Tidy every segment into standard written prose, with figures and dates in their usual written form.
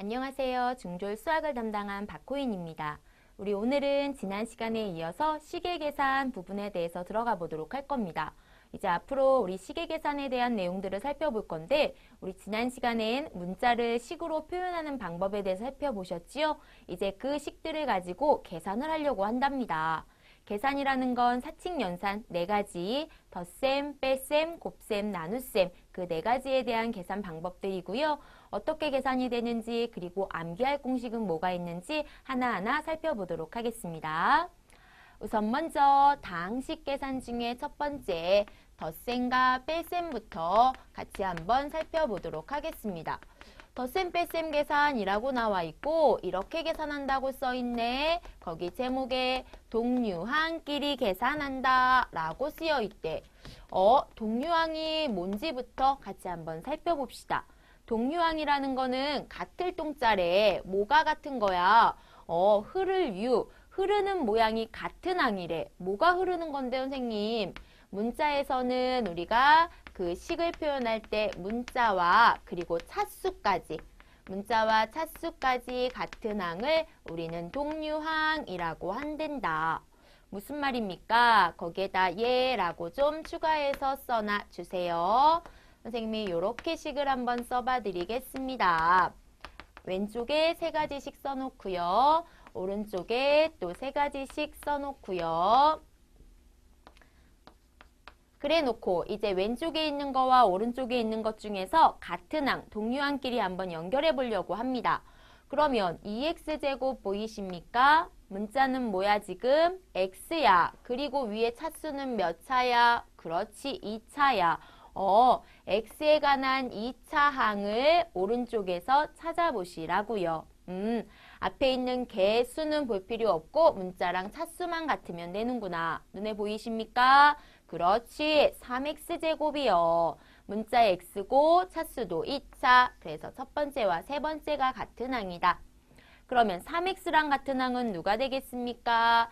안녕하세요. 중졸 수학을 담당한 박호인입니다. 우리 오늘은 지난 시간에 이어서 시계 계산 부분에 대해서 들어가 보도록 할 겁니다. 이제 앞으로 우리 시계 계산에 대한 내용들을 살펴볼 건데 우리 지난 시간엔 문자를 식으로 표현하는 방법에 대해서 살펴보셨지요? 이제 그 식들을 가지고 계산을 하려고 한답니다. 계산이라는 건 사칙 연산 4가지, 덧셈, 뺄셈, 곱셈, 나눗셈 그 4가지에 대한 계산 방법들이고요. 어떻게 계산이 되는지 그리고 암기할 공식은 뭐가 있는지 하나하나 살펴보도록 하겠습니다. 우선 먼저 다항식 계산 중에 첫 번째 덧셈과 뺄셈부터 같이 한번 살펴보도록 하겠습니다. 덧셈 뺄셈 계산이라고 나와 있고 이렇게 계산한다고 써있네. 거기 제목에 동류항끼리 계산한다 라고 쓰여 있대. 동류항이 뭔지부터 같이 한번 살펴봅시다. 동류항이라는 거는 같을 동자래. 뭐가 같은 거야? 흐를 유. 흐르는 모양이 같은 항이래. 뭐가 흐르는 건데 선생님? 문자에서는 우리가 그 식을 표현할 때 문자와 그리고 차수까지 문자와 차수까지 같은 항을 우리는 동류항이라고 한댄다. 무슨 말입니까? 거기에다 예라고 좀 추가해서 써놔 주세요. 선생님이 이렇게 식을 한번 써봐 드리겠습니다. 왼쪽에 3가지씩 써놓고요. 오른쪽에 또 3가지씩 써놓고요. 그래 놓고 이제 왼쪽에 있는 거와 오른쪽에 있는 것 중에서 같은 항, 동류항끼리 한번 연결해 보려고 합니다. 그러면 2x제곱 보이십니까? 문자는 뭐야 지금? x야. 그리고 위에 차수는 몇 차야? 그렇지, 2차야. x에 관한 2차 항을 오른쪽에서 찾아보시라고요. 앞에 있는 개수는 볼 필요 없고 문자랑 차수만 같으면 되는구나. 눈에 보이십니까? 그렇지, 3x제곱이요. 문자 x고 차수도 2차. 그래서 첫 번째와 세 번째가 같은 항이다. 그러면 3x랑 같은 항은 누가 되겠습니까?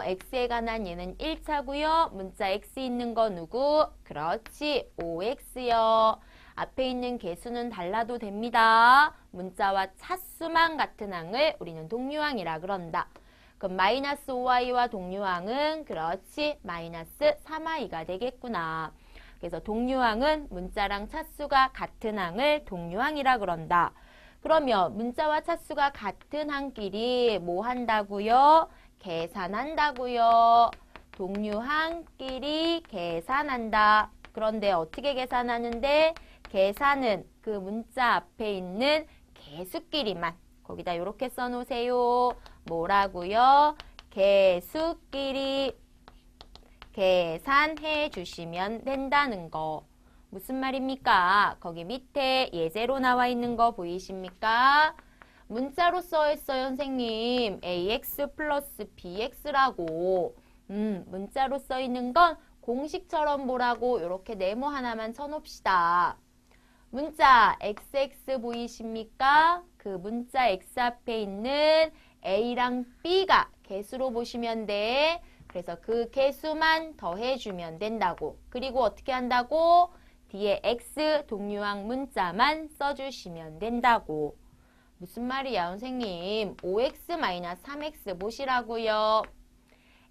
x에 관한 얘는 1차고요. 문자 x 있는 거 누구? 그렇지, 5x요. 앞에 있는 개수는 달라도 됩니다. 문자와 차수만 같은 항을 우리는 동류항이라 그런다. 그럼 마이너스 5i와 동류항은 그렇지, 마이너스 3i가 되겠구나. 그래서 동류항은 문자랑 차수가 같은 항을 동류항이라 그런다. 그러면 문자와 차수가 같은 항끼리 뭐 한다고요? 계산한다고요. 동류항끼리 계산한다. 그런데 어떻게 계산하는데? 계산은 그 문자 앞에 있는 개수끼리만, 거기다 이렇게 써놓으세요. 뭐라고요? 개수끼리 계산해 주시면 된다는 거. 무슨 말입니까? 거기 밑에 예제로 나와 있는 거 보이십니까? 문자로 써 있어요, 선생님. ax 플러스 bx라고. 문자로 써 있는 건 공식처럼 보라고 이렇게 네모 하나만 쳐놓읍시다. 문자 xx 보이십니까? 그 문자 x 앞에 있는 a랑 b가 개수로 보시면 돼. 그래서 그 개수만 더해주면 된다고. 그리고 어떻게 한다고? 뒤에 x 동류항 문자만 써주시면 된다고. 무슨 말이야 선생님? 5x-3x 보시라고요.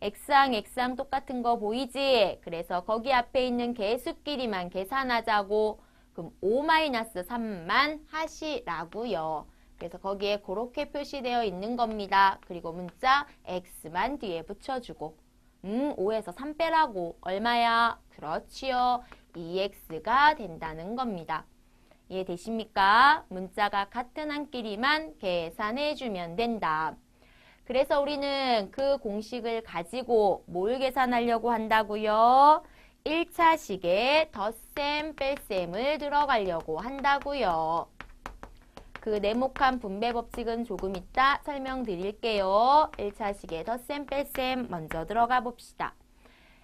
x항 x항 똑같은 거 보이지? 그래서 거기 앞에 있는 개수끼리만 계산하자고. 그럼 5-3만 하시라고요. 그래서 거기에 그렇게 표시되어 있는 겁니다. 그리고 문자 x만 뒤에 붙여주고 5에서 3 빼라고. 얼마야? 그렇지요. 2x가 된다는 겁니다. 이해되십니까? 문자가 같은 항끼리만 계산해주면 된다. 그래서 우리는 그 공식을 가지고 뭘 계산하려고 한다고요? 1차 식에 덧셈, 뺄셈을 들어가려고 한다고요. 그 네모칸 분배 법칙은 조금 이따 설명드릴게요. 1차 식에 덧셈, 뺄셈 먼저 들어가 봅시다.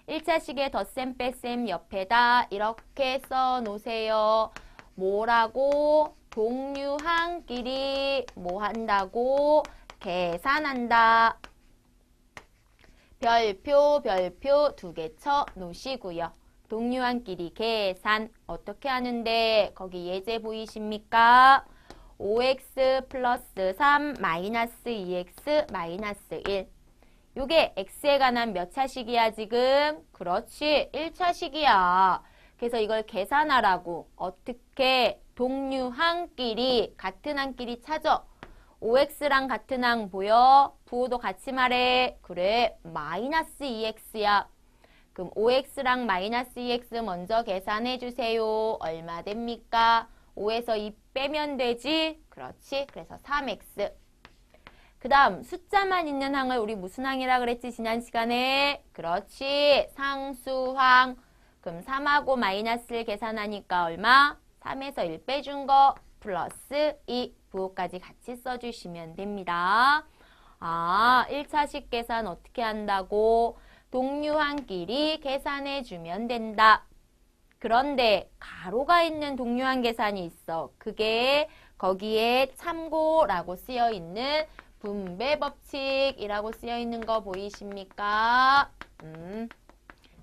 1차 식에 덧셈, 뺄셈 옆에다 이렇게 써놓으세요. 뭐라고? 동류항끼리 뭐 한다고? 계산한다. 별표, 별표 2개 쳐 놓으시고요. 동류항끼리 계산 어떻게 하는데 거기 예제 보이십니까? 5x 플러스 3 마이너스 2x 마이너스 1. 요게 x에 관한 몇 차식이야 지금? 그렇지, 1차식이야. 그래서 이걸 계산하라고. 어떻게? 동류항끼리, 같은 항끼리 찾아. 5x랑 같은 항 보여? 부호도 같이 말해. 그래, 마이너스 2x야. 그럼 5x랑 마이너스 2x 먼저 계산해 주세요. 얼마 됩니까? 5에서 2 빼면 되지? 그렇지. 그래서 3x. 그 다음 숫자만 있는 항을 우리 무슨 항이라 그랬지 지난 시간에? 그렇지. 상수항. 그럼 3하고 마이너스를 계산하니까 얼마? 3에서 1 빼준 거 플러스 2. 부호까지 같이 써주시면 됩니다. 아, 1차식 계산 어떻게 한다고? 동류항끼리 계산해주면 된다. 그런데 가로가 있는 동류항 계산이 있어. 그게 거기에 참고라고 쓰여 있는 분배 법칙이라고 쓰여 있는 거 보이십니까?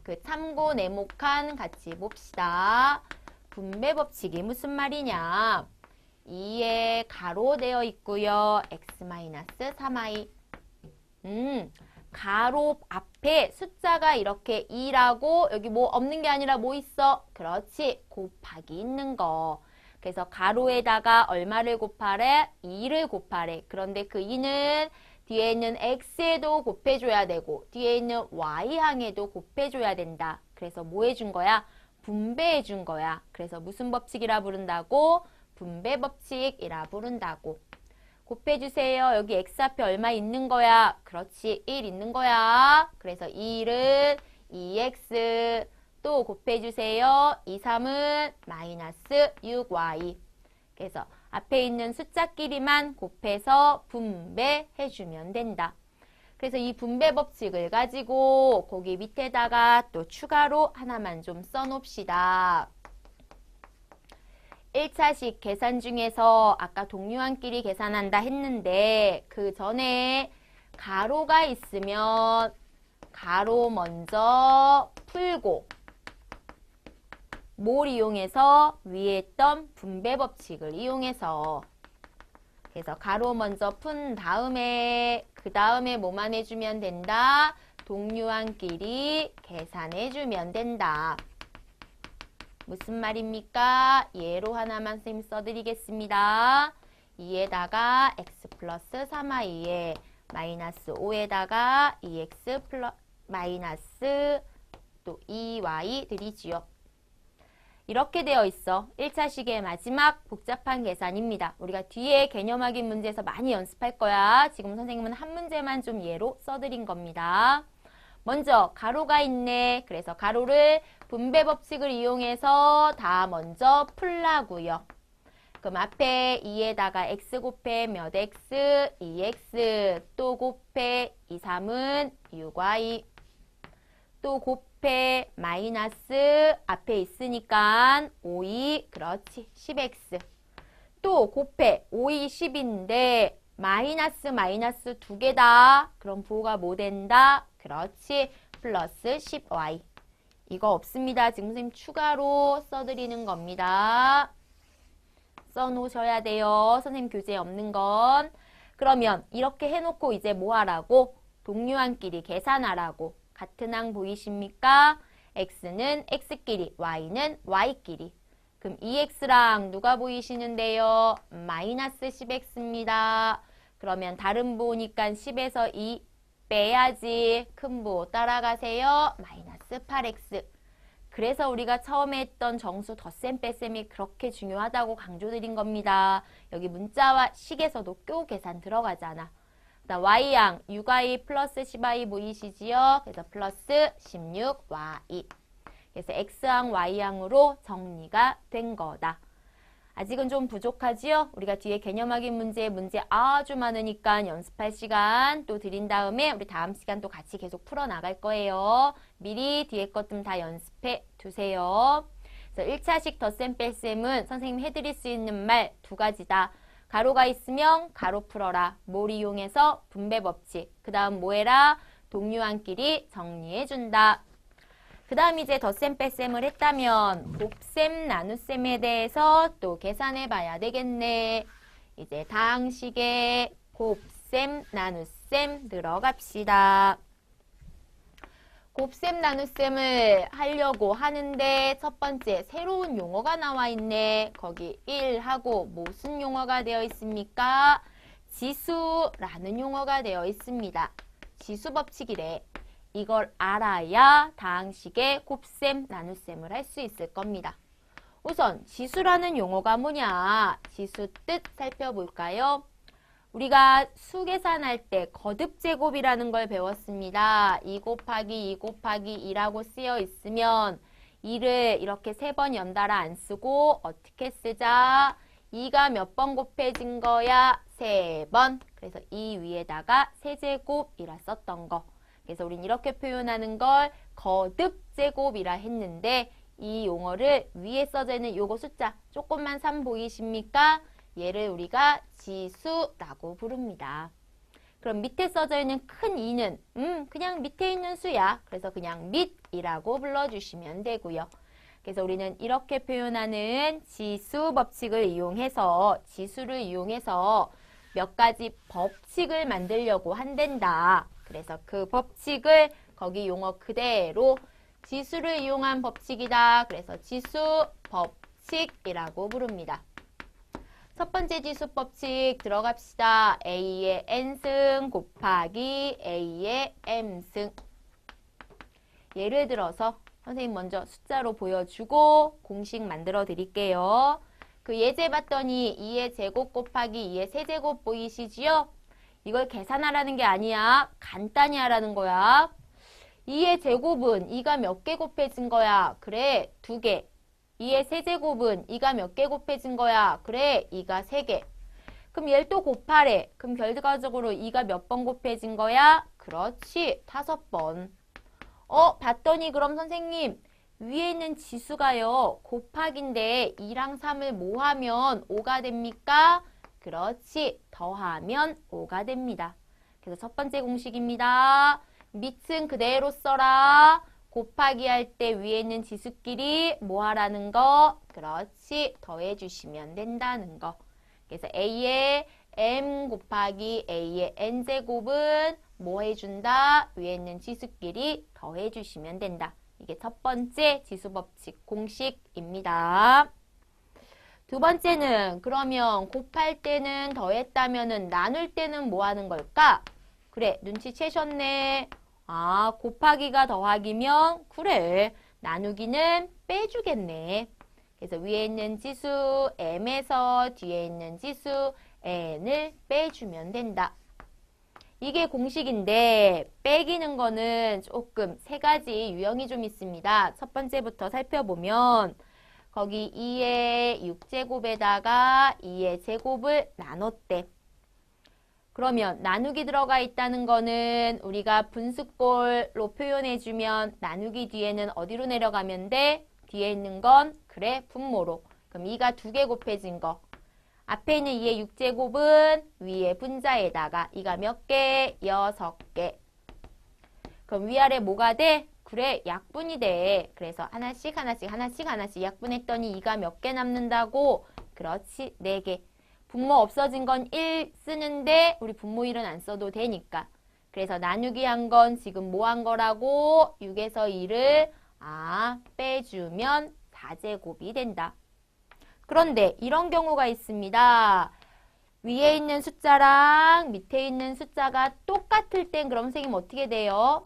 그 참고 네모칸 같이 봅시다. 분배 법칙이 무슨 말이냐? 2에 가로 되어 있고요. x-3i. 가로 앞에 숫자가 이렇게 2라고 여기 뭐 없는 게 아니라 뭐 있어? 그렇지. 곱하기 있는 거. 그래서 가로에다가 얼마를 곱하래? 2를 곱하래. 그런데 그 2는 뒤에 있는 x에도 곱해줘야 되고 뒤에 있는 y항에도 곱해줘야 된다. 그래서 뭐 해준 거야? 분배해준 거야. 그래서 무슨 법칙이라 부른다고? 분배 법칙이라 부른다고. 곱해주세요. 여기 x 앞에 얼마 있는 거야? 그렇지. 1 있는 거야. 그래서 1은 2x. 또 곱해주세요. 2, 3은 마이너스 6y. 그래서 앞에 있는 숫자끼리만 곱해서 분배해주면 된다. 그래서 이 분배 법칙을 가지고 거기 밑에다가 또 추가로 하나만 좀 써놓읍시다. 1차식 계산 중에서 아까 동류항끼리 계산한다 했는데 그 전에 가로가 있으면 가로 먼저 풀고 뭘 이용해서? 위에 있던 분배 법칙을 이용해서. 그래서 가로 먼저 푼 다음에 그 다음에 뭐만 해주면 된다? 동류항끼리 계산해주면 된다. 무슨 말입니까? 예로 하나만 쌤 써드리겠습니다. 2에다가 x 플러스 3i에 마이너스 5에다가 2x 플러스 마이너스 또 2y 들이지요. 이렇게 되어 있어. 1차식의 마지막 복잡한 계산입니다. 우리가 뒤에 개념 확인 문제에서 많이 연습할 거야. 지금 선생님은 한 문제만 좀 예로 써드린 겁니다. 먼저 가로가 있네. 그래서 가로를 분배 법칙을 이용해서 다 먼저 풀라고요. 그럼 앞에 2에다가 x 곱해 몇 x? 2x. 또 곱해 2, 3은 6y. 또 곱해 마이너스 앞에 있으니까 5이 그렇지 10x. 또 곱해 5이 10인데 마이너스 마이너스 두 개다. 그럼 부호가 뭐 된다? 그렇지 플러스 10y. 이거 없습니다. 지금 선생님 추가로 써드리는 겁니다. 써놓으셔야 돼요. 선생님 교재에 없는 건. 그러면 이렇게 해놓고 이제 뭐 하라고? 동류항끼리 계산하라고. 같은 항 보이십니까? x는 x끼리, y는 y끼리. 그럼 2x랑 누가 보이시는데요? 마이너스 10x입니다. 그러면 다른 부호니까 10에서 2 빼야지. 큰 부호 따라가세요. 마이너스 8x. 그래서 우리가 처음에 했던 정수 덧셈 뺄셈이 그렇게 중요하다고 강조드린 겁니다. 여기 문자와 식에서도 교 계산 들어가잖아. 그다음 y양 6y 플러스 10y 보이시지요? 그래서 플러스 16y. 그래서 x항 y항으로 정리가 된 거다. 아직은 좀 부족하지요? 우리가 뒤에 개념 확인 문제 아주 많으니까 연습할 시간 또 드린 다음에 우리 다음 시간 또 같이 계속 풀어나갈 거예요. 미리 뒤에 것 좀 다 연습해 두세요. 그래서 1차식 덧셈 뺄셈은 선생님 해드릴 수 있는 말 두 가지다. 가로가 있으면 가로 풀어라. 뭘 이용해서? 분배 법칙. 그 다음 뭐 해라? 동류항끼리 정리해준다. 그 다음 이제 덧셈 뺄셈을 했다면 곱셈 나눗셈에 대해서 또 계산해 봐야 되겠네. 이제 다항식에 곱셈, 나눗셈 들어갑시다. 곱셈, 나눗셈을 하려고 하는데 첫 번째 새로운 용어가 나와 있네. 거기 1하고 무슨 용어가 되어 있습니까? 지수라는 용어가 되어 있습니다. 지수 법칙이래. 이걸 알아야 다항식에 곱셈, 나눗셈을 할 수 있을 겁니다. 우선 지수라는 용어가 뭐냐? 지수 뜻 살펴볼까요? 우리가 수 계산할 때 거듭제곱이라는 걸 배웠습니다. 2 곱하기 2 곱하기 2라고 쓰여 있으면 2를 이렇게 3번 연달아 안 쓰고 어떻게 쓰자? 2가 몇 번 곱해진 거야? 3번. 그래서 이 위에다가 세제곱이라 썼던 거. 그래서 우린 이렇게 표현하는 걸 거듭제곱이라 했는데 이 용어를 위에 써져 있는 요거 숫자 조금만 3 보이십니까? 얘를 우리가 지수라고 부릅니다. 그럼 밑에 써져 있는 큰 2는 그냥 밑에 있는 수야. 그래서 그냥 밑이라고 불러주시면 되고요. 그래서 우리는 이렇게 표현하는 지수 법칙을 이용해서 지수를 이용해서 몇 가지 법칙을 만들려고 한단다. 그래서 그 법칙을 거기 용어 그대로 지수를 이용한 법칙이다. 그래서 지수 법칙이라고 부릅니다. 첫 번째 지수 법칙 들어갑시다. A의 N승 곱하기 A의 M승. 예를 들어서 선생님 먼저 숫자로 보여주고 공식 만들어 드릴게요. 그 예제 봤더니 2의 제곱 곱하기 2의 세제곱 보이시지요? 이걸 계산하라는 게 아니야. 간단히 하라는 거야. 2의 제곱은 2가 몇 개 곱해진 거야? 그래, 2개. 2의 세제곱은 2가 몇 개 곱해진 거야? 그래, 2가 3개. 그럼 얘를 또 곱하래. 그럼 결과적으로 2가 몇 번 곱해진 거야? 그렇지, 5번. 봤더니 그럼 선생님 위에 있는 지수가요. 곱하기인데 2랑 3을 모하면 5가 됩니까? 그렇지, 더하면 5가 됩니다. 그래서 첫 번째 공식입니다. 밑은 그대로 써라. 곱하기 할 때 위에 있는 지수끼리 뭐 하라는 거? 그렇지, 더해주시면 된다는 거. 그래서 A의 M 곱하기 A의 N제곱은 뭐 해준다? 위에 있는 지수끼리 더해주시면 된다. 이게 첫 번째 지수법칙 공식입니다. 두 번째는 그러면 곱할 때는 더했다면은 나눌 때는 뭐 하는 걸까? 그래, 눈치채셨네. 아, 곱하기가 더하기면 그래, 나누기는 빼주겠네. 그래서 위에 있는 지수 m에서 뒤에 있는 지수 n을 빼주면 된다. 이게 공식인데 빼기는 거는 조금 세 가지 유형이 좀 있습니다. 첫 번째부터 살펴보면 거기 2의 6제곱에다가 2의 제곱을 나눴대. 그러면 나누기 들어가 있다는 거는 우리가 분수꼴로 표현해주면 나누기 뒤에는 어디로 내려가면 돼? 뒤에 있는 건 그래, 분모로. 그럼 2가 2개 곱해진 거. 앞에 있는 2의 6제곱은 위에 분자에다가 2가 몇 개? 6개. 그럼 위아래 뭐가 돼? 그래, 약분이 돼. 그래서 하나씩 약분했더니 2가 몇 개 남는다고? 그렇지, 4개. 분모 없어진 건 1 쓰는데 우리 분모 1은 안 써도 되니까. 그래서 나누기 한 건 지금 뭐 한 거라고? 6에서 2를 빼주면 4제곱이 된다. 그런데 이런 경우가 있습니다. 위에 있는 숫자랑 밑에 있는 숫자가 똑같을 땐 그럼 선생님 어떻게 돼요?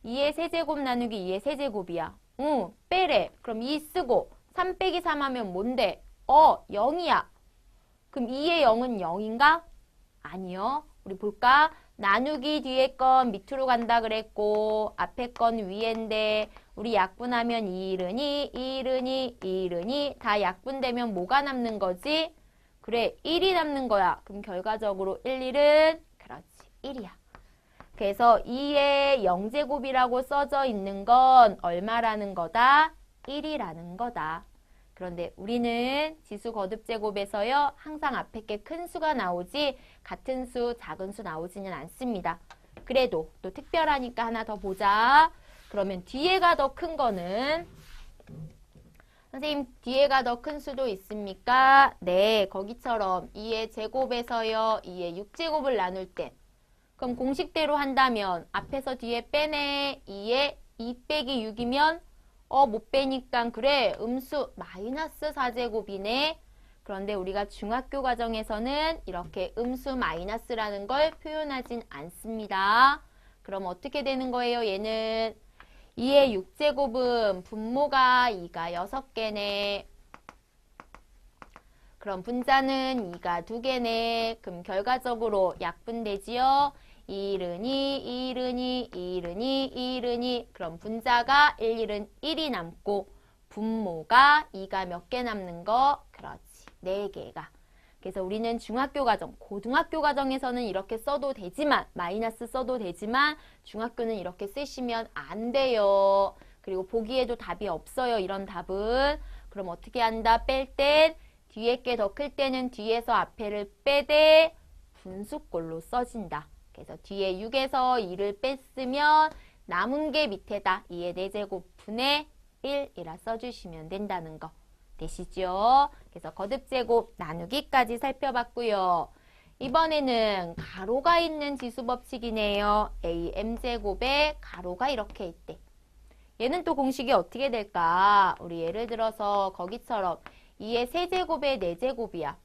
2의 세제곱 나누기 2의 세제곱이야. 빼래. 그럼 2 쓰고 3 빼기 3 하면 뭔데? 0이야. 그럼 2의 0은 0인가? 아니요. 우리 볼까? 나누기 뒤에 건 밑으로 간다 그랬고 앞에 건 위인데 우리 약분하면 2이르니 다 약분되면 뭐가 남는 거지? 그래, 1이 남는 거야. 그럼 결과적으로 1은 그렇지, 1이야. 그래서 2의 0제곱이라고 써져 있는 건 얼마라는 거다? 1이라는 거다. 그런데 우리는 지수 거듭제곱에서요. 항상 앞에 게 큰 수가 나오지 같은 수, 작은 수 나오지는 않습니다. 그래도 또 특별하니까 하나 더 보자. 그러면 뒤에가 더 큰 거는 선생님, 뒤에가 더 큰 수도 있습니까? 네, 거기처럼 2의 제곱에서요, 2의 6제곱을 나눌 때. 그럼 공식대로 한다면 앞에서 뒤에 빼네. 2의 2 빼기 6이면 못 빼니까 그래, 음수 마이너스 4제곱이네. 그런데 우리가 중학교 과정에서는 이렇게 음수 마이너스라는 걸 표현하진 않습니다. 그럼 어떻게 되는 거예요, 얘는? 2의 6제곱은 분모가 2가 6개네. 그럼 분자는 2가 2개네. 그럼 결과적으로 약분되지요. 1은 2, 1은 2, 1은 2, 1은 2. 그럼 분자가 1, 1은 1이 남고 분모가 2가 몇 개 남는 거? 그렇지. 4개가. 그래서 우리는 중학교 과정, 고등학교 과정에서는 이렇게 써도 되지만, 마이너스 써도 되지만 중학교는 이렇게 쓰시면 안 돼요. 그리고 보기에도 답이 없어요. 이런 답은. 그럼 어떻게 한다? 뺄 땐 뒤에 게 더 클 때는 뒤에서 앞에를 빼되 분수꼴로 써진다. 그래서 뒤에 6에서 2를 뺐으면 남은 게 밑에다 2의 4제곱 분의 1이라 써주시면 된다는 거. 되시죠? 그래서 거듭제곱 나누기까지 살펴봤고요. 이번에는 가로가 있는 지수법칙이네요. am제곱에 가로가 이렇게 있대. 얘는 또 공식이 어떻게 될까? 우리 예를 들어서 거기처럼 2의 세제곱에 4제곱이야.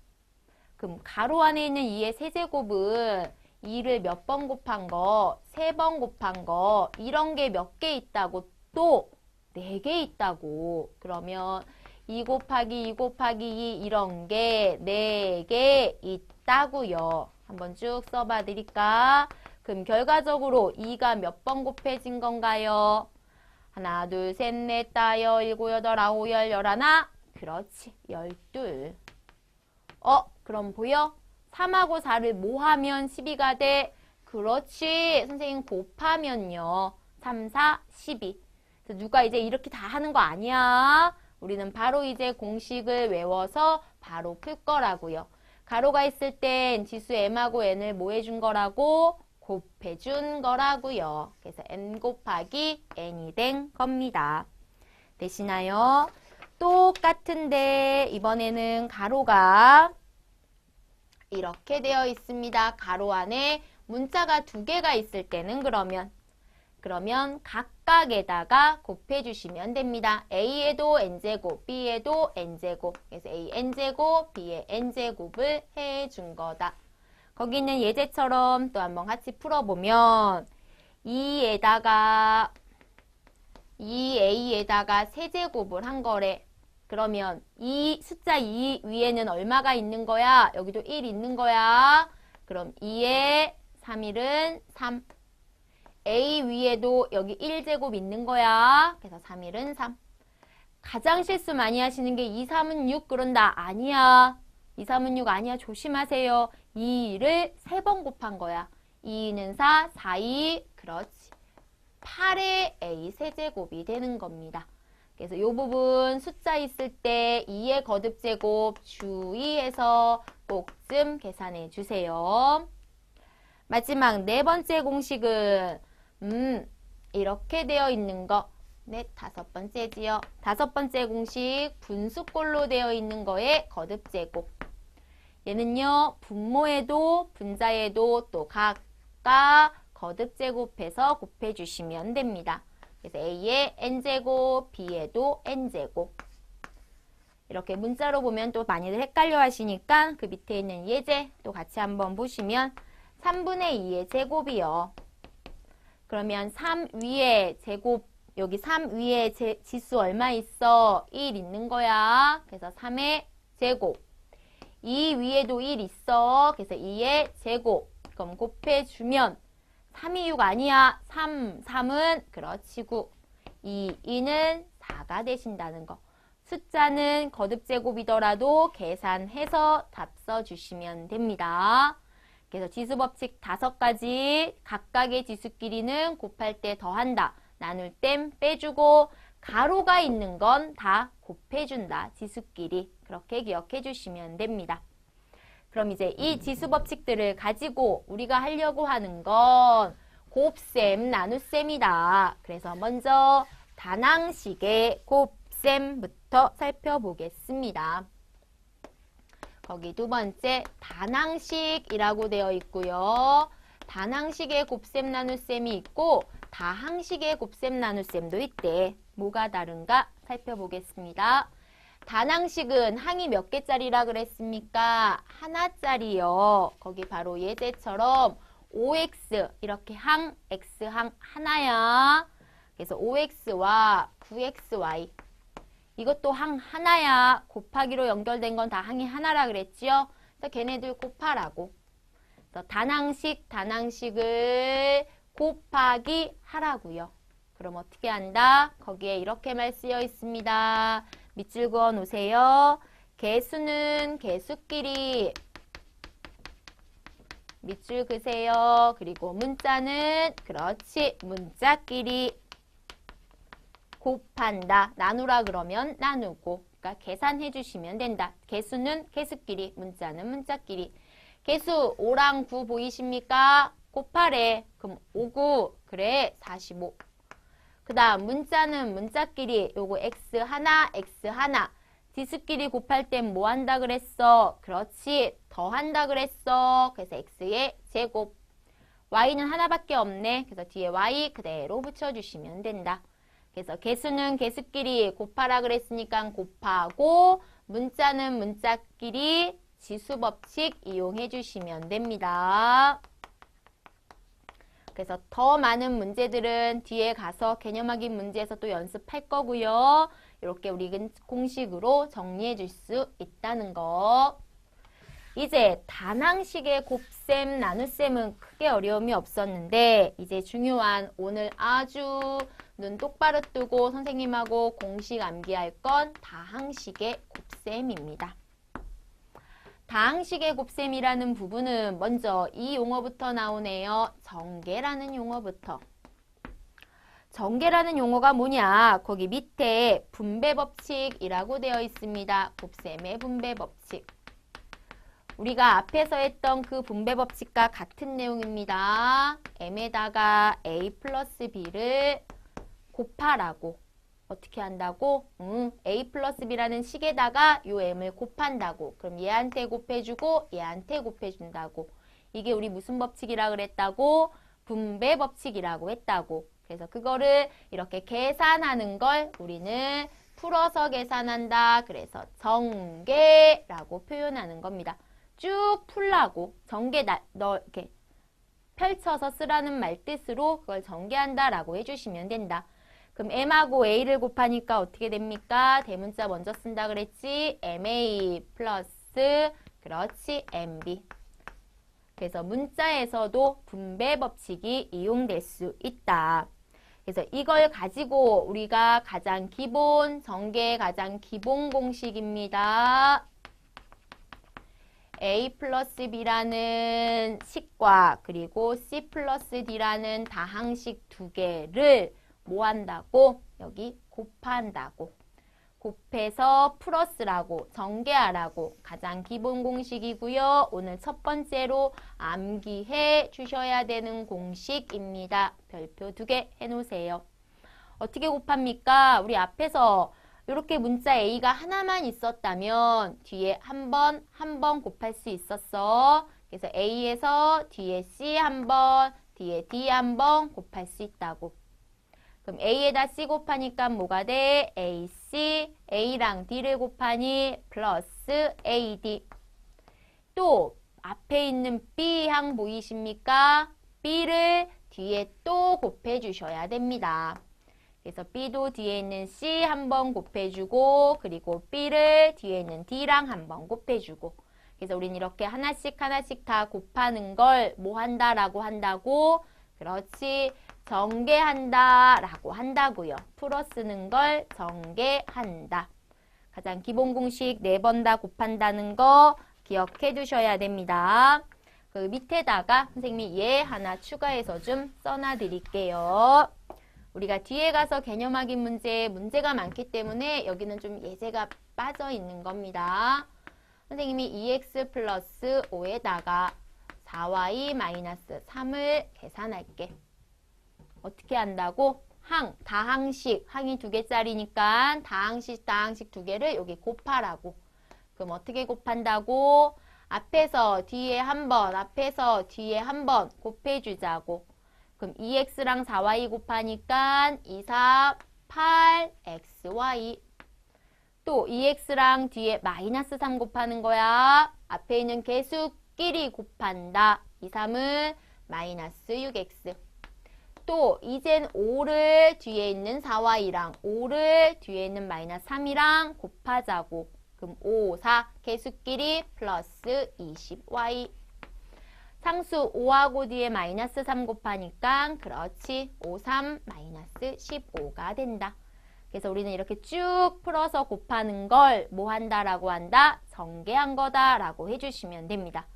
그럼 가로 안에 있는 2의 세제곱은 2를 몇 번 곱한 거, 3번 곱한 거, 이런 게 몇 개 있다고? 또 4개 있다고. 그러면 2 곱하기 2 곱하기 2 이런 게 4개 있다고요. 한번 쭉 써봐 드릴까? 그럼 결과적으로 2가 몇 번 곱해진 건가요? 하나, 둘, 셋, 넷, 다여, 일곱, 여덟, 아홉, 열, 열하나? 그렇지, 12. 그럼 보여? 3하고 4를 모하면 12가 돼? 그렇지, 선생님 곱하면요. 3, 4, 12. 그래서 누가 이제 이렇게 다 하는 거 아니야? 우리는 바로 이제 공식을 외워서 바로 풀 거라고요. 가로가 있을 땐 지수 m하고 n을 뭐 해준 거라고? 곱해준 거라고요. 그래서 n 곱하기 n이 된 겁니다. 되시나요? 똑같은데 이번에는 가로가 이렇게 되어 있습니다. 가로 안에 문자가 2개가 있을 때는 그러면 각각에다가 곱해주시면 됩니다. a에도 n제곱, b에도 n제곱. 그래서 a n제곱, b의 n제곱을 해준 거다. 거기 있는 예제처럼 또 한번 같이 풀어보면 2a에다가 세제곱을 한 거래. 그러면 이 숫자 2 위에는 얼마가 있는 거야? 여기도 1 있는 거야. 그럼 2에 3일은 3. A 위에도 여기 1제곱 있는 거야. 그래서 3일은 3. 가장 실수 많이 하시는 게 2, 3은 6 그런다. 아니야. 2, 3은 6 아니야. 조심하세요. 2를 3번 곱한 거야. 2는 4, 4, 2. 그렇지. 8의 A 세제곱이 되는 겁니다. 그래서 이 부분 숫자 있을 때 2의 거듭제곱 주의해서 꼭 좀 계산해 주세요. 마지막 4번째 공식은 이렇게 되어 있는 거. 네, 5번째지요. 5번째 공식 분수꼴로 되어 있는 거에 거듭제곱. 얘는요, 분모에도 분자에도 또 각각 거듭제곱해서 곱해주시면 됩니다. 그래서 A에 N제곱, B에도 N제곱. 이렇게 문자로 보면 또 많이들 헷갈려 하시니까 그 밑에 있는 예제 또 같이 한번 보시면 3분의 2의 제곱이요. 그러면 3 위에 제곱, 여기 3 위에 지수 얼마 있어? 1 있는 거야. 그래서 3의 제곱. 2 위에도 1 있어. 그래서 2의 제곱. 그럼 곱해주면 3이 6 아니야. 3은 그렇지 9. 2는 4가 되신다는 거. 숫자는 거듭제곱이더라도 계산해서 답 써주시면 됩니다. 그래서 지수법칙 5가지, 각각의 지수끼리는 곱할 때 더한다. 나눌 땐 빼주고 가로가 있는 건 다 곱해준다. 지수끼리. 그렇게 기억해 주시면 됩니다. 그럼 이제 이 지수법칙들을 가지고 우리가 하려고 하는 건 곱셈, 나눗셈이다. 그래서 먼저 다항식의 곱셈. 곱셈부터 살펴보겠습니다. 거기 두 번째 단항식이라고 되어 있고요. 단항식의 곱셈 나눗셈이 있고 다항식의 곱셈 나눗셈도 있대. 뭐가 다른가 살펴보겠습니다. 단항식은 항이 몇 개짜리라 그랬습니까? 하나짜리요. 거기 바로 예제처럼 5x 이렇게 항, x항 하나야. 그래서 5x와 9xy 이것도 항 하나야. 곱하기로 연결된 건 다 항이 하나라 그랬지요? 그래서 걔네들 곱하라고. 그래서 단항식을 곱하기 하라고요. 그럼 어떻게 한다? 거기에 이렇게만 쓰여 있습니다. 밑줄 그어 놓으세요. 개수는 개수끼리 밑줄 그세요. 그리고 문자는 그렇지. 문자끼리 곱한다. 나누라 그러면 나누고. 그러니까 계산해 주시면 된다. 개수는 개수끼리, 문자는 문자끼리. 개수 5랑 9 보이십니까? 곱하래. 그럼 5, 9. 그래. 45. 그 다음 문자는 문자끼리 요거 x 하나, x 하나. 지수끼리 곱할 땐 뭐 한다 그랬어? 그렇지. 더한다 그랬어. 그래서 x의 제곱. y는 하나밖에 없네. 그래서 뒤에 y 그대로 붙여주시면 된다. 그래서 개수는 개수끼리 곱하라 그랬으니까 곱하고 문자는 문자끼리 지수법칙 이용해 주시면 됩니다. 그래서 더 많은 문제들은 뒤에 가서 개념 확인 문제에서 또 연습할 거고요. 이렇게 우리 공식으로 정리해 줄 수 있다는 거. 이제 단항식의 곱셈, 나눗셈은 크게 어려움이 없었는데 이제 중요한 오늘 아주 눈 똑바로 뜨고 선생님하고 공식 암기할 건 다항식의 곱셈입니다. 다항식의 곱셈이라는 부분은 먼저 이 용어부터 나오네요. 전개라는 용어부터. 전개라는 용어가 뭐냐? 거기 밑에 분배법칙이라고 되어 있습니다. 곱셈의 분배법칙. 우리가 앞에서 했던 그 분배법칙과 같은 내용입니다. m에다가 a 플러스 b를 곱하라고. 어떻게 한다고? a 플러스 b라는 식에다가 요 m을 곱한다고. 그럼 얘한테 곱해주고 얘한테 곱해준다고. 이게 우리 무슨 법칙이라 그랬다고? 분배법칙이라고 했다고. 그래서 그거를 이렇게 계산하는 걸 우리는 풀어서 계산한다. 그래서 전개라고 표현하는 겁니다. 쭉 풀라고. 전개 이렇게 펼쳐서 쓰라는 말뜻으로 그걸 전개한다라고 해주시면 된다. 그럼 m하고 a를 곱하니까 어떻게 됩니까? 대문자 먼저 쓴다 그랬지? ma 플러스 그렇지 mb. 그래서 문자에서도 분배 법칙이 이용될 수 있다. 그래서 이걸 가지고 우리가 가장 기본, 전개의 가장 기본 공식입니다. a 플러스 b라는 식과 그리고 c 플러스 d라는 다항식 두 개를 뭐 한다고? 여기 곱한다고. 곱해서 플러스라고 전개하라고 가장 기본 공식이고요. 오늘 첫 번째로 암기해 주셔야 되는 공식입니다. 별표 2개 해놓으세요. 어떻게 곱합니까? 우리 앞에서 이렇게 문자 A가 하나만 있었다면 뒤에 한 번 곱할 수 있었어. 그래서 A에서 뒤에 C 한 번, 뒤에 D 한 번 곱할 수 있다고. 그럼 A에다 C 곱하니까 뭐가 돼? AC, A랑 D를 곱하니 플러스 AD. 또 앞에 있는 B항 보이십니까? B를 뒤에 또 곱해 주셔야 됩니다. 그래서 B도 뒤에 있는 C 한번 곱해주고 그리고 B를 뒤에 있는 D랑 한번 곱해주고 그래서 우리는 이렇게 하나씩 다 곱하는 걸 뭐 한다라고 한다고? 그렇지. 전개한다라고 한다고요. 풀어 쓰는 걸 전개한다. 가장 기본 공식 4번 다 곱한다는 거 기억해 두셔야 됩니다. 그 밑에다가 선생님이 얘 하나 추가해서 좀 써놔 드릴게요. 우리가 뒤에 가서 개념 확인 문제가 많기 때문에 여기는 좀 예제가 빠져 있는 겁니다. 선생님이 2x 플러스 5에다가 4y 마이너스 3을 계산할게. 어떻게 한다고? 다항식, 항이 2개짜리니까 다항식 두 개를 여기 곱하라고. 그럼 어떻게 곱한다고? 앞에서 뒤에 한 번, 앞에서 뒤에 한 번 곱해주자고. 그럼 2x랑 4y 곱하니까 2, 4, 8xy. 또 2x랑 뒤에 마이너스 3 곱하는 거야. 앞에 있는 개수끼리 곱한다. 2, 3은 마이너스 6x. 또 이젠 5를 뒤에 있는 4y랑 5를 뒤에 있는 마이너스 3이랑 곱하자고. 그럼 5, 4 개수끼리 플러스 20y. 상수 5하고 뒤에 마이너스 3 곱하니까 그렇지 5, 3 마이너스 15가 된다. 그래서 우리는 이렇게 쭉 풀어서 곱하는 걸 뭐 한다라고 한다? 전개한 거다라고 해주시면 됩니다.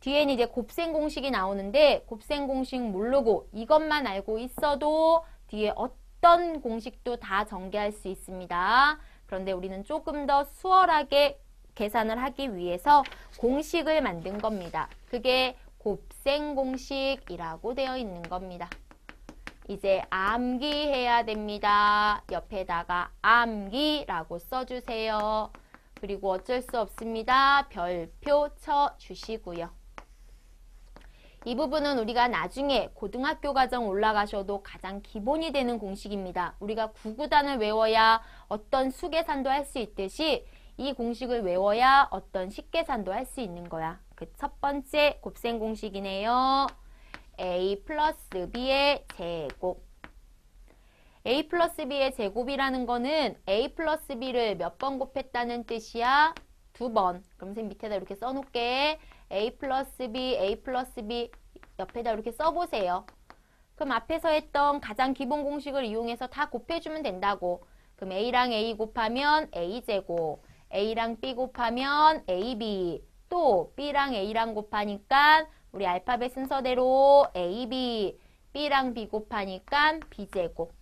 뒤에는 이제 곱셈 공식이 나오는데 곱셈 공식 모르고 이것만 알고 있어도 뒤에 어떤 공식도 다 전개할 수 있습니다. 그런데 우리는 조금 더 수월하게 계산을 하기 위해서 공식을 만든 겁니다. 그게 곱셈 공식이라고 되어 있는 겁니다. 이제 암기해야 됩니다. 옆에다가 암기라고 써주세요. 그리고 어쩔 수 없습니다. 별표 쳐주시고요. 이 부분은 우리가 나중에 고등학교 과정 올라가셔도 가장 기본이 되는 공식입니다. 우리가 구구단을 외워야 어떤 수계산도 할 수 있듯이 이 공식을 외워야 어떤 식계산도 할 수 있는 거야. 그 첫 번째 곱셈 공식이네요. a 플러스 b의 제곱. a 플러스 b의 제곱이라는 거는 a 플러스 b를 몇 번 곱했다는 뜻이야? 2번. 그럼 선생님 밑에다 이렇게 써놓을게. a 플러스 b 옆에다 이렇게 써보세요. 그럼 앞에서 했던 가장 기본 공식을 이용해서 다 곱해주면 된다고. 그럼 a랑 a 곱하면 a제곱, a랑 b 곱하면 ab, 또 b랑 a랑 곱하니까 우리 알파벳 순서대로 ab, b랑 b 곱하니까 b제곱.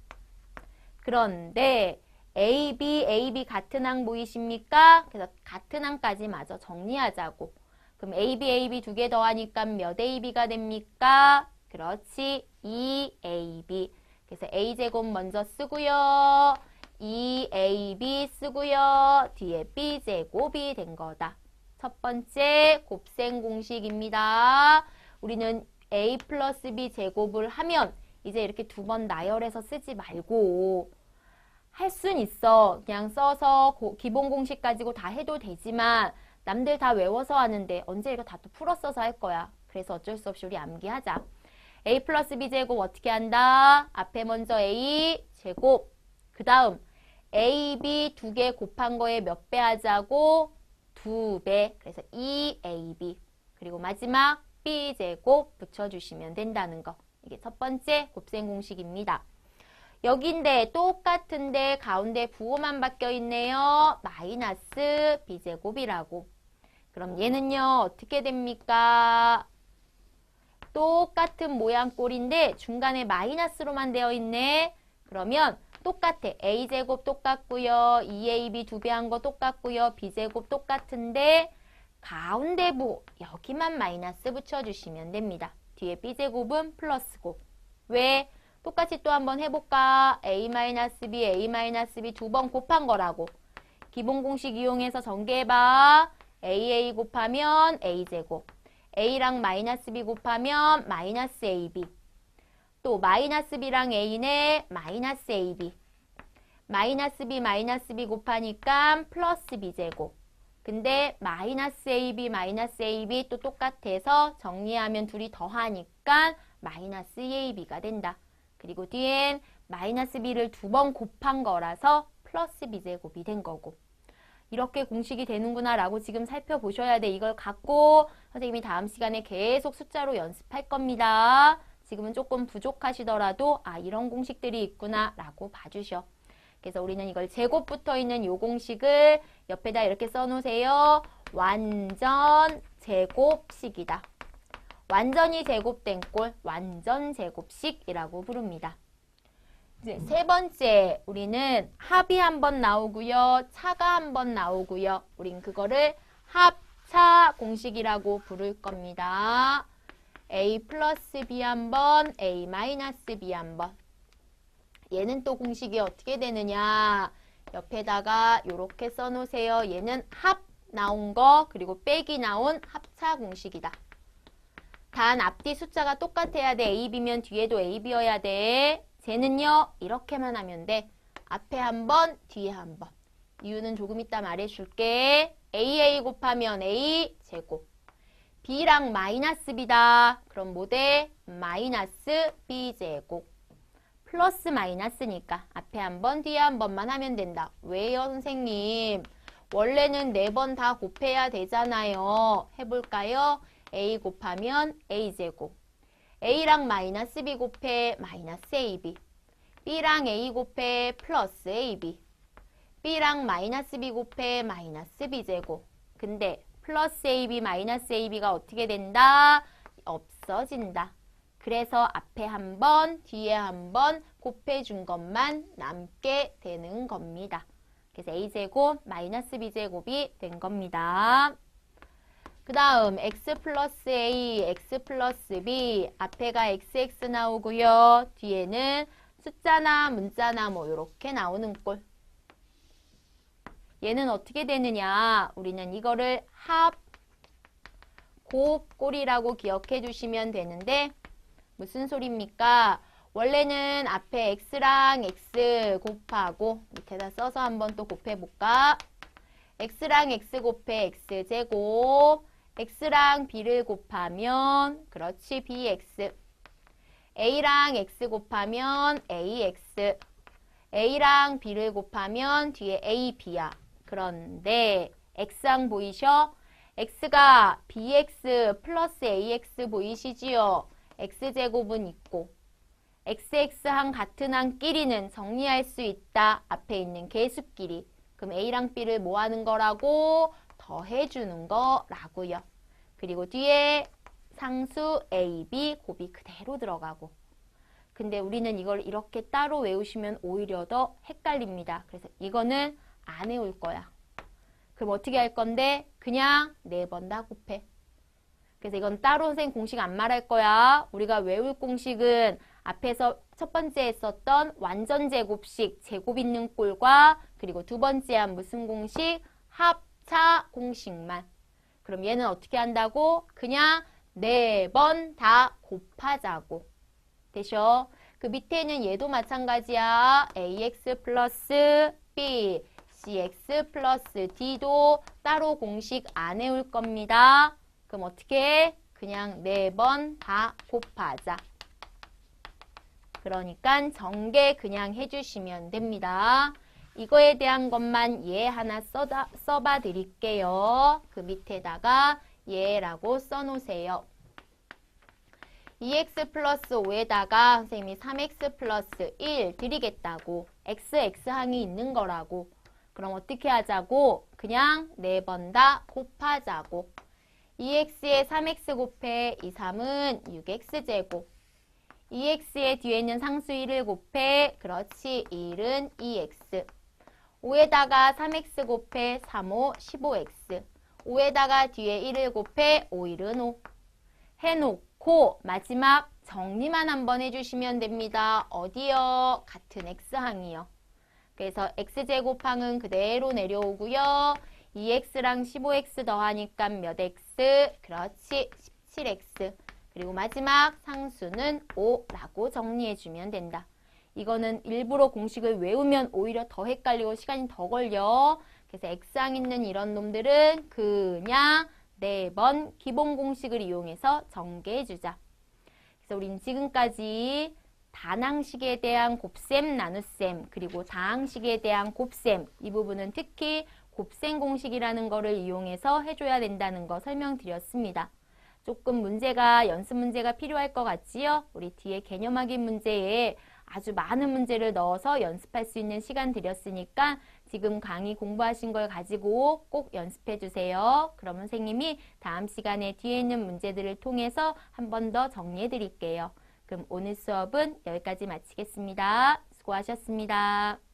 그런데 ab 같은 항 보이십니까? 그래서 같은 항까지 마저 정리하자고. 그럼 ab 두 개 더하니까 몇 ab가 됩니까? 그렇지, 2ab. 그래서 a제곱 먼저 쓰고요. 2ab 쓰고요. 뒤에 b제곱이 된 거다. 첫 번째 곱셈 공식입니다. 우리는 a 플러스 b 제곱을 하면 이제 이렇게 2번 나열해서 쓰지 말고 할 순 있어. 그냥 써서 기본 공식 가지고 다 해도 되지만 남들 다 외워서 하는데 언제 이거 다 또 풀어 써서 할 거야. 그래서 어쩔 수 없이 우리 암기하자. a 플러스 b 제곱 어떻게 한다? 앞에 먼저 a 제곱, 그 다음 ab 두 개 곱한 거에 몇 배 하자고? 2배. 그래서 2ab. 그리고 마지막 b 제곱 붙여주시면 된다는 거. 이게 첫 번째 곱셈 공식입니다. 여기인데 똑같은데 가운데 부호만 바뀌어 있네요. 마이너스 b제곱이라고. 그럼 얘는요 어떻게 됩니까? 똑같은 모양 꼴인데 중간에 마이너스로만 되어 있네. 그러면 똑같아. a제곱 똑같고요. 2ab 두 배 한 거 똑같고요. b제곱 똑같은데 가운데 부호 여기만 마이너스 붙여주시면 됩니다. 뒤에 b제곱은 플러스고. 왜? 똑같이 또 한번 해볼까? a-b, a-b 두 번 곱한 거라고. 기본 공식 이용해서 전개해봐. aa 곱하면 a제곱. a랑 마이너스 b 곱하면 마이너스 ab. 또 마이너스 b랑 a네 마이너스 ab. 마이너스 b 곱하니까 플러스 b제곱. 근데 마이너스 ab 또 똑같아서 정리하면 둘이 더하니까 마이너스 2ab가 된다. 그리고 뒤엔 마이너스 b를 2번 곱한 거라서 플러스 b제곱이 된 거고. 이렇게 공식이 되는구나 라고 지금 살펴보셔야 돼. 이걸 갖고 선생님이 다음 시간에 계속 숫자로 연습할 겁니다. 지금은 조금 부족하시더라도 이런 공식들이 있구나 라고 봐주셔. 그래서 우리는 이걸 제곱 붙어 있는 요 공식을 옆에다 이렇게 써놓으세요. 완전 제곱식이다. 완전히 제곱된 꼴, 완전 제곱식이라고 부릅니다. 이제 세 번째, 우리는 합이 한번 나오고요. 차가 한번 나오고요. 우린 그거를 합차 공식이라고 부를 겁니다. a 플러스 b 한번, a 마이너스 b 한번. 얘는 또 공식이 어떻게 되느냐. 옆에다가 이렇게 써놓으세요. 얘는 합 나온 거 그리고 빼기 나온 합차 공식이다. 단 앞뒤 숫자가 똑같아야 돼. AB면 뒤에도 AB여야 돼. 쟤는요. 이렇게만 하면 돼. 앞에 한 번, 뒤에 한 번. 이유는 조금 이따 말해줄게. AA 곱하면 A 제곱. B랑 마이너스 B다. 그럼 뭐 돼? 마이너스 B 제곱. 플러스 마이너스니까 앞에 한 번, 뒤에 한 번만 하면 된다. 왜요, 선생님? 원래는 4번 다 곱해야 되잖아요. 해볼까요? A 곱하면 A제곱. A랑 마이너스 B 곱해 마이너스 AB. B랑 A 곱해 플러스 AB. B랑 마이너스 B 곱해 마이너스 B제곱. 근데 플러스 AB 마이너스 AB가 어떻게 된다? 없어진다. 그래서 앞에 한 번, 뒤에 한 번 곱해준 것만 남게 되는 겁니다. 그래서 A제곱 마이너스 B제곱이 된 겁니다. 그 다음 x 플러스 A, x 플러스 B 앞에가 xx 나오고요. 뒤에는 숫자나 문자나 뭐 이렇게 나오는 꼴. 얘는 어떻게 되느냐. 우리는 이거를 합, 곱, 꼴이라고 기억해 주시면 되는데 무슨 소리입니까? 원래는 앞에 x랑 x 곱하고 밑에다 써서 한번 또 곱해볼까? x랑 x 곱해 x제곱. x랑 b를 곱하면 그렇지 bx. a랑 x 곱하면 ax. a랑 b를 곱하면 뒤에 ab야. 그런데 x항 보이셔? x가 bx 플러스 ax 보이시지요? x제곱은 있고 xx항 같은 항끼리는 정리할 수 있다. 앞에 있는 개수끼리. 그럼 a랑 b를 뭐 하는 거라고? 더해주는 거라고요. 그리고 뒤에 상수 a, b 곱이 그대로 들어가고. 근데 우리는 이걸 이렇게 따로 외우시면 오히려 더 헷갈립니다. 그래서 이거는 안 외울 거야. 그럼 어떻게 할 건데? 그냥 4번 다 곱해. 그래서 이건 따로 선생님 공식 안 말할 거야. 우리가 외울 공식은 앞에서 첫 번째 했었던 완전 제곱식 제곱 있는 꼴과 그리고 두 번째 한 무슨 공식? 합차 공식만. 그럼 얘는 어떻게 한다고? 그냥 4번 다 곱하자고. 되셔? 그 밑에는 얘도 마찬가지야. ax 플러스 b, cx 플러스 d도 따로 공식 안 외울 겁니다. 그럼 어떻게 해? 그냥 4번 다 곱하자. 그러니까 전개 그냥 해주시면 됩니다. 이거에 대한 것만 예 하나 써봐 드릴게요. 그 밑에다가 예라고 써놓으세요. 2x 플러스 5에다가 선생님이 3x 플러스 1 드리겠다고. x항이 있는 거라고. 그럼 어떻게 하자고? 그냥 4번 다 곱하자고. 2x에 3x 곱해 이 3은 6x제곱. 2x의 뒤에 있는 상수 1을 곱해 그렇지 1은 2x. 5에다가 3x 곱해 3, 5, 15x. 5에다가 뒤에 1을 곱해 5, 1은 5. 해놓고 마지막 정리만 한번 해주시면 됩니다. 어디요? 같은 x항이요. 그래서 x제곱항은 그대로 내려오고요. 2x랑 15x 더하니까 몇 x? 그렇지 17x. 그리고 마지막 상수는 5라고 정리해주면 된다. 이거는 일부러 공식을 외우면 오히려 더 헷갈리고 시간이 더 걸려. 그래서 x항 있는 이런 놈들은 그냥 4번 기본 공식을 이용해서 전개해주자. 그래서 우린 지금까지 단항식에 대한 곱셈, 나눗셈, 그리고 다항식에 대한 곱셈, 이 부분은 특히 곱셈 공식이라는 거를 이용해서 해줘야 된다는 거 설명드렸습니다. 조금 문제가, 연습 문제가 필요할 것 같지요? 우리 뒤에 개념 확인 문제에 아주 많은 문제를 넣어서 연습할 수 있는 시간 드렸으니까 지금 강의 공부하신 걸 가지고 꼭 연습해 주세요. 그러면 선생님이 다음 시간에 뒤에 있는 문제들을 통해서 한 번 더 정리해 드릴게요. 그럼 오늘 수업은 여기까지 마치겠습니다. 수고하셨습니다.